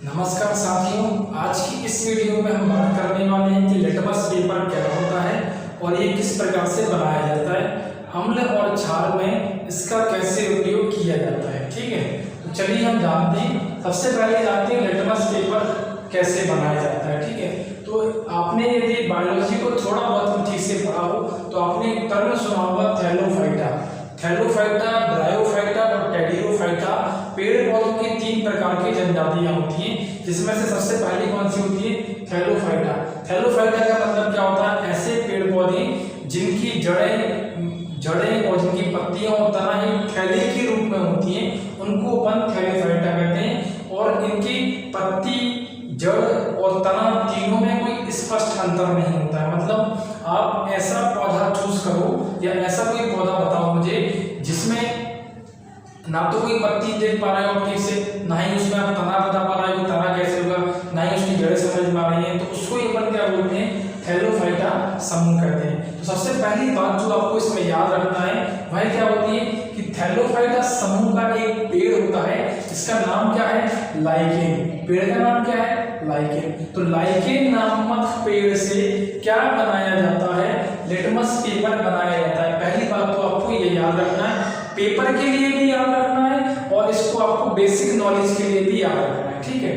नमस्कार साथियों, आज की इस वीडियो में हम बात करने वाले हैं कि लिटमस पेपर क्या होता है और ये किस प्रकार से बनाया जाता है, अम्ल और क्षार में इसका कैसे उपयोग किया जाता है। ठीक है, तो चलिए हम जानते हैं। सबसे पहले जानते हैं लिटमस पेपर कैसे बनाया जाता है। ठीक है, तो आपने यदि बायोलॉजी को थोड़ा बहुत ठीक से पढ़ा हो तो आपने एक टर्म सुना होगा थैलोफाइटा, ब्रायोफाइटा और टेरिडोफाइटा। पेड़ पौधों की तीन प्रकार की जनजातियां होती हैं, जिसमें से सबसे पहली कौन सी होती है? थैलोफाइटा। थैलोफाइटा का मतलब क्या होता है? ऐसे पेड़ पौधे जिनकी जड़ें और जिनकी पत्तियां और तना एक थैले के रूप में होती हैं, उनको अपन थैलोफाइटा कहते हैं। और इनकी पत्ती, जड़ और तना तीनों में कोई स्पष्ट अंतर नहीं होता है। मतलब आप ऐसा पौधा चूज करो या ऐसा कोई पौधा बताओ मुझे जिसमें ना तो कोई पत्ती देख पा रहे हो ठीक से, ना ही उसमें आप तना बता पा रहे हो कि तना कैसे होगा, ना ही उसकी जड़ें समझ में आ रही हैं, तो उसको ही अपन क्या बोलते हैं? थैलोफाइटा समूह कहते हैं। तो सबसे पहली बात जो आपको इसमें याद रखना है वह क्या होती है कि थैलोफाइटा समूह का एक पेड़ होता है, इसका नाम क्या है? लाइकेन। पेड़ का नाम क्या है? लाइकेन। तो लाइकेन नामक पेड़ से क्या बनाया जाता है? लिटमस पेपर बनाया जाता है। पहली बात तो आपको ये याद रखना है, पेपर के लिए भी याद रखना है और इसको आपको बेसिक नॉलेज के लिए भी याद रखना है। ठीक है,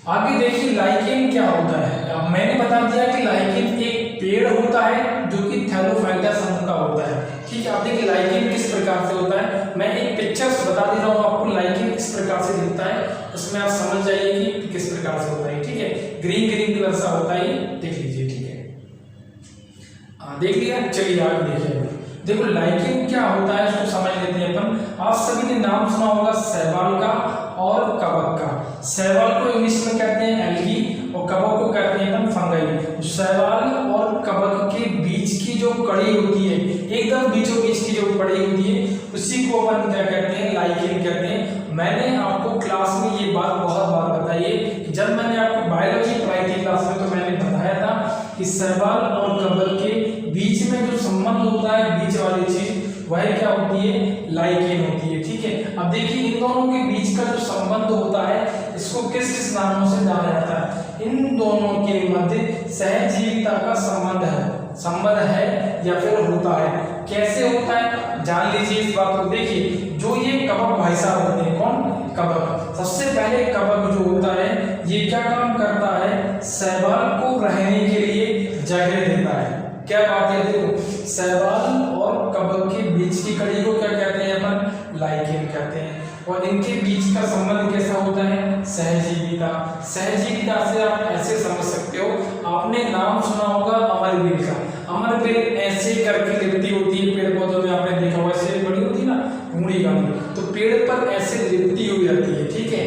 आगे देखिए लाइकेन क्या होता है। अब मैंने बता दिया कि लाइकेन एक पेड़ होता है जो कि थैलोफाइटा समूह का होता है। ठीक है, आप देखिए लाइकेन किस प्रकार से होता है। मैं एक पिक्चर्स बता दे रहा हूँ आपको, लाइकेन किस प्रकार से दिखता है, उसमें आप समझ जाइए कि किस प्रकार से होता है। ठीक है, ग्रीन कलर सा होता है, देख लीजिए। ठीक है, देख लिया। चलिए आगे देखिए। देखो लाइकेन क्या होता है इसको समझ लेते हैं अपन। आप सभी ने नाम सुना होगा शैवाल का और कवक का। शैवाल को इंग्लिश में कहते हैं एल्गी और कवक को कहते हैं अपन फंगाई। शैवाल और कवक के बीच की जो कड़ी होती है, एकदम बीचों बीच की जो कड़ी होती है, उसी को अपन क्या कहते हैं? लाइकेन कहते हैं। मैंने आपको क्लास में ये बात बहुत बार बताई है। जब मैंने आपको बायोलॉजी पढ़ाई थी क्लास में तो मैंने बताया था कि शैवाल और कवक के बीच में जो संबंध होता है, बीच वाली चीज, वह क्या होती है? लाइकेन होती है। ठीक है, अब देखिए इन दोनों के बीच का जो संबंध होता है इसको किस किस नामों से जाना जाता है? इन दोनों के मध्य सहजीविता का संबंध है या फिर होता है। कैसे होता है जान लीजिए इस बात को। देखिए जो ये कवक भाई साहब होते हैं, कौन? कवक। सबसे पहले कवक जो होता है ये क्या काम करता है? शैवाल को रहने के लिए जगह देता है। क्या बात है? देखो शैवाल और कवक के बीच की कड़ी को क्या कहते हैं अपन? लाइकेन कहते हैं। और इनके बीच का संबंध कैसा होता है? सहजीविता। सहजीविता से आप ऐसे समझ सकते हो, आपने नाम सुना होगा अमरबेल का। अमरबेल ऐसे करके लिपटी होती है पेड़ पौधों में, आपने देखा होगा, ऐसे बड़ी होती है ना, मुड़ी वाली, तो पेड़ पर ऐसे लिपटी हुई रहती है। ठीक है,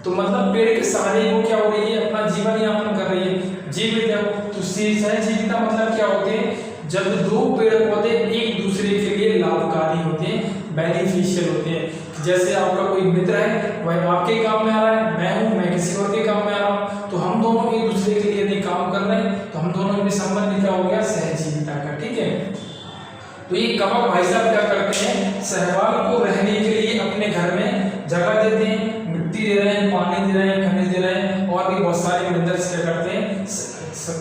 तो मतलब पेड़ के सहारे वो क्या हो रही है? अपना जीवन यापन कर रही है, जीवित है। तो सहजीविता मतलब क्या होते हैं? जब दो पेड़ पौधे एक दूसरे के लिए लाभकारी होते हैं, बेनिफिशियल होते हैं। जैसे आपका कोई मित्र है, वह आपके काम में आ रहा है, मैं किसी और के काम में आ रहा हूँ, तो हम दोनों एक दूसरे के लिए यदि काम कर रहे हैं तो हम दोनों में संबंध क्या हो गया? सहजीविता का। ठीक है, तो ये कवक भाई साहब क्या करते हैं? शैवाल को रहने के लिए अपने घर में जगह देते हैं, मिट्टी दे रहे हैं, पानी दे रहे हैं, खनिज दे रहे हैं, और भी बहुत सारे मिनरल्स क्या करते हैं?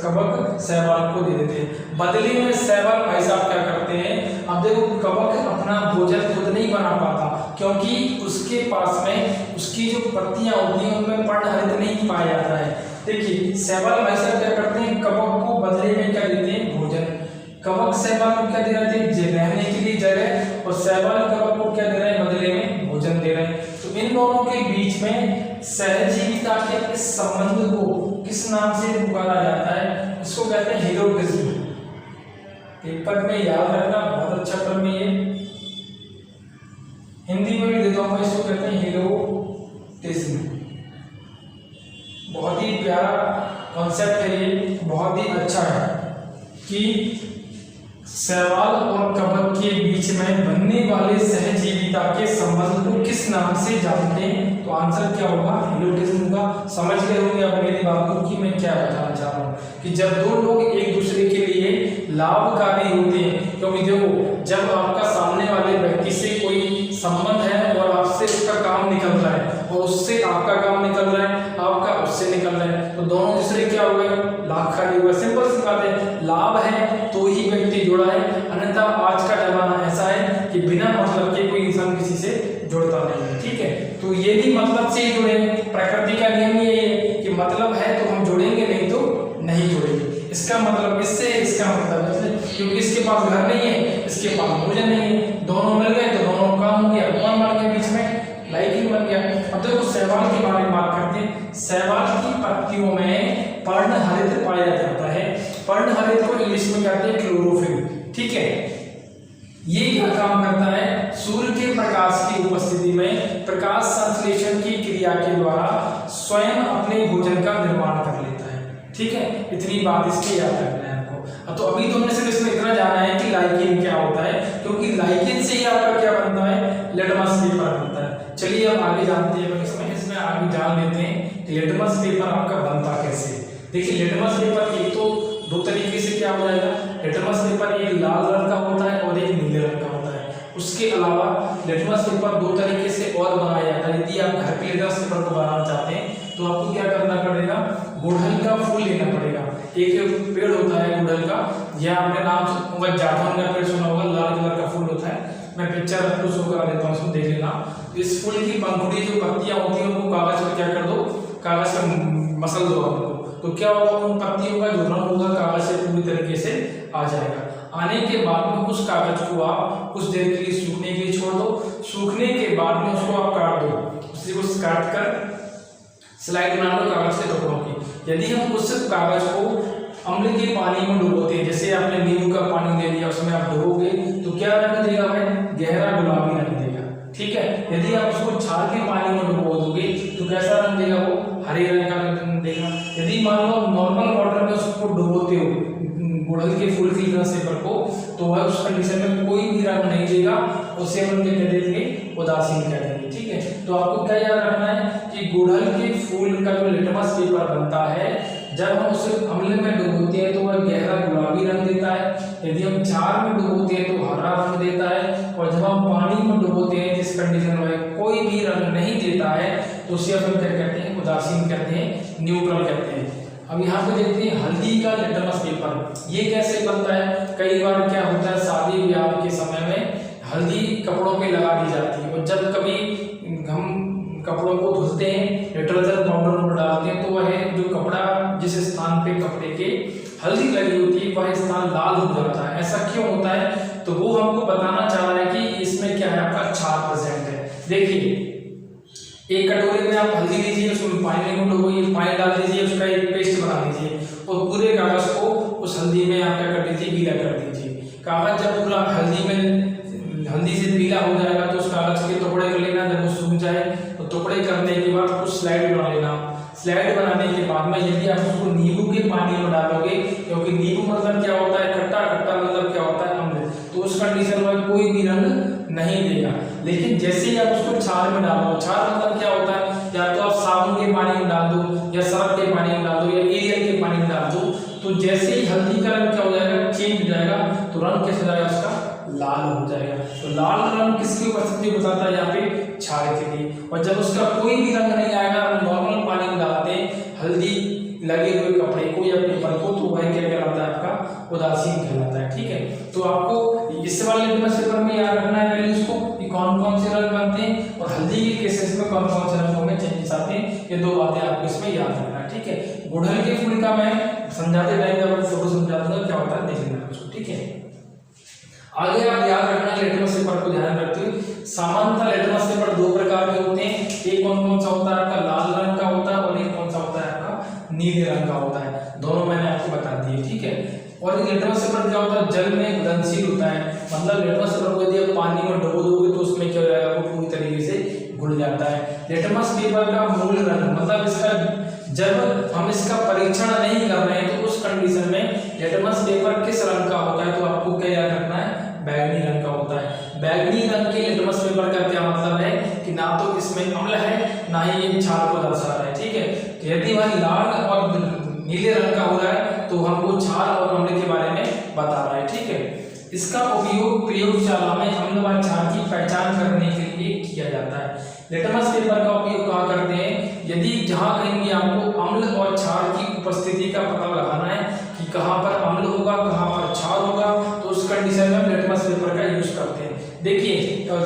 कवक शैवाल को दे देते हैं। बदले में शैवाल भाई साहब क्या करते हैं? अब देखो कवक अपना भोजन खुद नहीं बना पाता क्योंकि उसके पास में उसकी जो पत्तियां होती हैं उनमें पर्णहरित नहीं पाया जाता है। देखिए शैवाल भाई साहब क्या करते हैं? कवक को बदले में क्या देते हैं? भोजन। कवक शैवाल को क्या दे रहे थे? रहने के लिए जगह, और शैवाल कवक को क्या दे रहे हैं? बदले में भोजन दे रहे हैं। तो इन दोनों के बीच में सहजीविता के इस संबंध को किस नाम से पुकारा जाता है? इसको कहते हैं हेलोटिज्म। पेपर में याद रखना, बहुत अच्छा टर्म है ये, हिंदी में भी देता हूँ, इसको कहते हैं हेलोटिज्म। बहुत ही प्यारा कॉन्सेप्ट है ये, बहुत ही अच्छा है कि शैवाल और कवक के बीच में बनने वाले सहजीविता के संबंध को किस नाम से जानते हैं? तो आंसर क्या होगा? हेलोटिज्म का। समझ गए होंगे आप मेरी बात को कि मैं क्या बताना चाह रहा हूँ, कि जब दो लोग एक दूसरे के लिए लाभकारी होते हैं, क्योंकि देखो जब आपका सामने वाले व्यक्ति से कोई संबंध है और आपसे उसका काम निकल रहा है और उससे आपका काम निकल रहा है, से निकल रहे हैं, तो दोनों दूसरे क्या हुए, लाभ खाली हुआ। सिंपल सी बात है, लाभ है तो ही व्यक्ति जुड़ा है, अन्यथा आज का जमाना ऐसा है कि बिना मतलब के कोई इंसान किसी से जुड़ता नहीं है। ठीक है, तो ये भी मतलब से ही जुड़े हैं। प्रकृति का नियम ये है कि मतलब है तो हम जुड़ेंगे, नहीं तो नहीं जुड़ेंगे। इसका मतलब इससे, इसका मतलब इससे, क्योंकि इसके पास घर नहीं है, इसके पास भोजन नहीं है, दोनों मिल गए तो दोनों काम हो गया। कौन बन गया बीच में, लाइकिंग बन गया। अब देखो शैवाल के बारे में बात करते हैं। शैवाल की पत्तियों में पर्णहरित पाया जाता है। पर्णहरित को इंग्लिश में कहते हैं क्लोरोफिल। ठीक है, ये क्या काम करता है, सूर्य के प्रकाश की उपस्थिति में प्रकाश संश्लेषण की क्रिया के द्वारा स्वयं अपने भोजन का निर्माण कर लेता है। ठीक है, इतनी बात इसकी याद रखना है आपको। तो अभी तुमने सिर्फ इसमें इतना जाना है कि लाइकेन क्या होता है, क्योंकि लाइकेन से ही आपका क्या बनता है, लिटमस पेपर बनता है। चलिए अब आगे जानते हैं, इसमें आगे जान लेते हैं कि लिटमस पेपर आपका बनता कैसे। देखिए लिटमस पेपर एक तो दो तरीके से क्या हो जाएगा, लिटमस पेपर एक लाल रंग का होता है और एक नीले रंग का होता है। उसके अलावा लिटमस पेपर दो तरीके से और बनाया जाता है। यदि आप घर पे लिटमस पेपर को बनाना चाहते हैं तो आपको क्या करना पड़ेगा, गुड़हल का फूल लेना पड़ेगा। एक पेड़ होता है गुड़हल का, या आपने नाम होगा जामुन का पेड़ सुना होगा, लाल कलर का फूल होता है। मैं पिक्चर आपको शो करा देता हूँ, उसको देख लेना। इस फूल की पंखुड़ी जो पत्तियां होती हैं उनको कागज पर क्या कर दो, कागज पर मसल दो आपको, तो क्या होगा, उन पत्तियों का जो रंग होगा कागज से पूरी तरीके से आ जाएगा। आने के बाद में उस कागज को आप कुछ देर के लिए सूखने के लिए छोड़ दो। सूखने के बाद में उसको आप काट दो, उसी को काट कर स्लाइड बना लो कागज के टुकड़ों की। यदि हम उस कागज को अम्ल के पानी में डुबोते हैं, जैसे आपने नींबू का पानी ले लिया, उसमें आप डुबोगे तो क्या रंग देगा भाई, गहरा गुलाबी रंग देगा। ठीक है, यदि आप उसको छाल के पानी में डुबो दोगे तो कैसा रंग देगा, वो हरे रंग का रंग देगा। यदि मान लो नॉर्मल वाटर में उसको डुबोते हो गुड़हल के फूल की पेपर को, तो वह उस कंडीशन में कोई भी रंग नहीं देगा, उसे हम क्या कह देंगे, उदासीन कह देंगे। ठीक है, तो आपको क्या याद रखना है कि गुड़हल के फूल का जो लिटमस पेपर बनता है, जब हम उसे अम्ल में डुबोते हैं तो वह गहरा गुलाबी रंग देता है। यदि हम क्षार में डुबोते हैं तो हरा रंग देता है, और जब हम पानी में डुबोते हैं जिस कंडीशन में कोई भी रंग नहीं देता है तो उसे हम क्या कहते हैं, उदासीन कहते हैं, न्यूट्रल कहते हैं। अब यहाँ पे देखते हैं हल्दी का लिटमस पेपर, ये कैसे बनता है। कई बार क्या होता है, शादी ब्याह के समय में हल्दी कपड़ों पे लगा दी जाती है, और जब कभी हम कपड़ों को धुलते हैं, डिटर्जेंट पाउडर में डालते हैं, तो वह जो कपड़ा जिस स्थान पे कपड़े के हल्दी लगी होती है वह स्थान लाल हो जाता है। ऐसा क्यों होता है, तो वो हमको बताना चाह रहा है कि इसमें क्या है, आपका क्षार प्रेजेंट है। देखिए एक कटोरे में आप हल्दी लीजिए, उसमें पानी में डुबोइए, पानी डाल दीजिए, उसका एक पेस्ट बना लीजिए, और पूरे कागज को उस हल्दी में आप क्या कर दीजिए, गीला कर दीजिए। कागज जब पूरा हल्दी से पीला हो जाएगा तो उस कागज के टुकड़े कर लेना। जब वो सूख जाए तो टुकड़े करने के बाद कुछ स्लाइड बना लेना। स्लाइड बनाने के बाद में यदि आप उसको नींबू के पानी में डालोगे, क्योंकि नींबू मतलब क्या होता है, खट्टा, खट्टा मतलब क्या होता है, अम्ल, तो उस कंडीशन में कोई भी रंग नहीं देगा। लेकिन जैसे ही आप उसको छाल में डालो, छाल मतलब क्या होता है, या तो आप साबुन के पानी में डाल दो, या सर्फ के पानी में डाल दो, या एरियल के पानी में डाल दो, तो जैसे ही हल्दी का रंग क्या हो जाएगा, चेंज हो जाएगा, तो रंग कैसा जाएगा, उसका लाल हो जाएगा। तो लाल रंग किसकी उपस्थिति बताता है, यहाँ पे क्षार के लिए। और जब उसका कोई भी रंग नहीं आएगा, हम नॉर्मल पानी में डालते हैं हल्दी लगे हुए कपड़े को या पेपर को, तो वह क्या कहलाता है, आपका उदासीन कहलाता है। ठीक है, तो आपको इस वाले लिटमस पेपर में याद रखना है वैल्यूज को कि कौन कौन से रंग बनते हैं और हल्दी के केसेस में कौन कौन से रंगों में चेंजेस आते हैं। ये दो बातें आपको इसमें याद रखना है। ठीक है, गुड़हल के फूल का मैं समझाते टाइम जब फोटो समझा दूंगा क्या होता है, देख लेना उसको। ठीक है, आगे आप याद रखना लिटमस पेपर को ध्यान रखते हुए, सामान्यतः लिटमस पेपर दो प्रकार के होते हैं। एक कौन कौन सा होता है, आपका लाल रंग का होता है, और एक कौन सा होता है, आपका नीले रंग का होता है। दोनों मैंने आपको बता दिए। ठीक है, और लिटमस पेपर क्या होता है, जल में घुलनशील होता है। मतलब लिटमस पेपर को यदि आप पानी में डुबो दोगे तो उसमें क्या हो जाएगा, वो पूरी तरीके से घुल जाता है। लिटमस पेपर का मूल रंग, मतलब इसका जब हम इसका परीक्षण नहीं कर रहे हैं तो उस कंडीशन में लिटमस पेपर किस रंग का होता है, तो आपको क्या याद रखना है, बैगनी रंग का होता है। बैगनी रंग के लिटमस पेपर का क्या मतलब है कि ना तो इसमें अम्ल है, ना ही ये क्षार को दर्शा रहा है। ठीक है, तो यदि वह लाल और नीले रंग का हो रहा है तो हमको क्षार और अम्ल के बारे में बता रहा है। ठीक है, इसका उपयोग प्रयोगशाला में अम्ल व क्षार की पहचान करने के लिए किया जाता है। लिटमस पेपर का उपयोग कहाँ करते हैं, यदि जहाँ कहीं भी आपको अम्ल और क्षार की उपस्थिति का पता लगाना है कि कहाँ पर अम्ल होगा कहाँ पर क्षार होगा, तो उस कंडीशन में हम लिटमस पेपर का यूज करते हैं। देखिए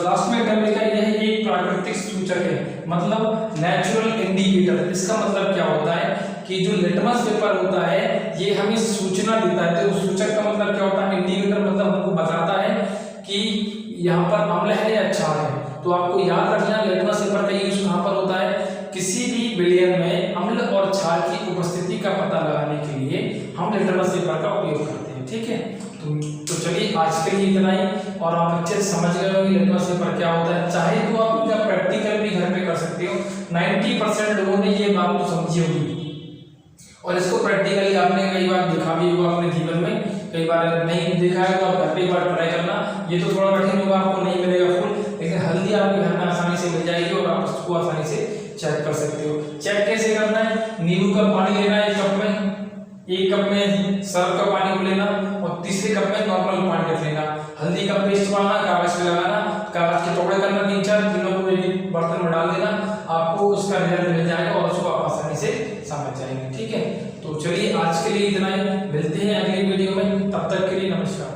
लास्ट में एकदम लिखा है एक प्राकृतिक सूचक है, मतलब नेचुरल इंडिकेटर। इसका मतलब क्या होता है कि जो लिटमस पेपर होता है ये हमें सूचना देता है। तो सूचक का मतलब क्या होता है, इंडिकेटर मतलब हमको बताता है कि यहाँ पर अम्ल है या क्षार है। तो आपको याद रखना लिटमस पेपर का यूज कहाँ पर होता है, किसी भी विलयन में अम्ल और क्षार की उपस्थिति का पता लगाने के लिए हम लिटमस पेपर का उपयोग करते हैं। ठीक है, तो चलिए आज के लिए इतना ही, और आप अच्छे से समझ गए हो कि लिटमस पेपर क्या होता है। चाहे तो आप इनका प्रैक्टिकल भी घर पे कर सकते हो, 90% लोगों ने ये बात तो समझी होगी, और इसको प्रैक्टिकली आपने कई बार देखा भी होगा अपने जीवन में, कई बार नहीं देखा है तो आप घर पे एक बार ट्राई करना। ये तो थोड़ा कठिन होगा, आपको नहीं मिलेगा फुल, लेकिन हल्दी आपके घर में आसानी से मिल जाएगी और आप उसको आसानी से चेक कर सकते हो। चेक कैसे करना है, नींबू का पानी लेना है एक कप में सर्फ का पानी को लेना, और तीसरे कप में नॉर्मल पानी रख लेना। हल्दी का पेस्ट बनाना, कागज पे लगाना, कागज के टुकड़े करना 3-4, तीनों को एक बर्तन में डाल देना, आपको उसका रिजल्ट मिल जाएगा और उसको आप आसानी से समझ जाएंगे। ठीक है, तो चलिए आज के लिए इतना ही, मिलते हैं अगली वीडियो में, तब तक के लिए नमस्कार।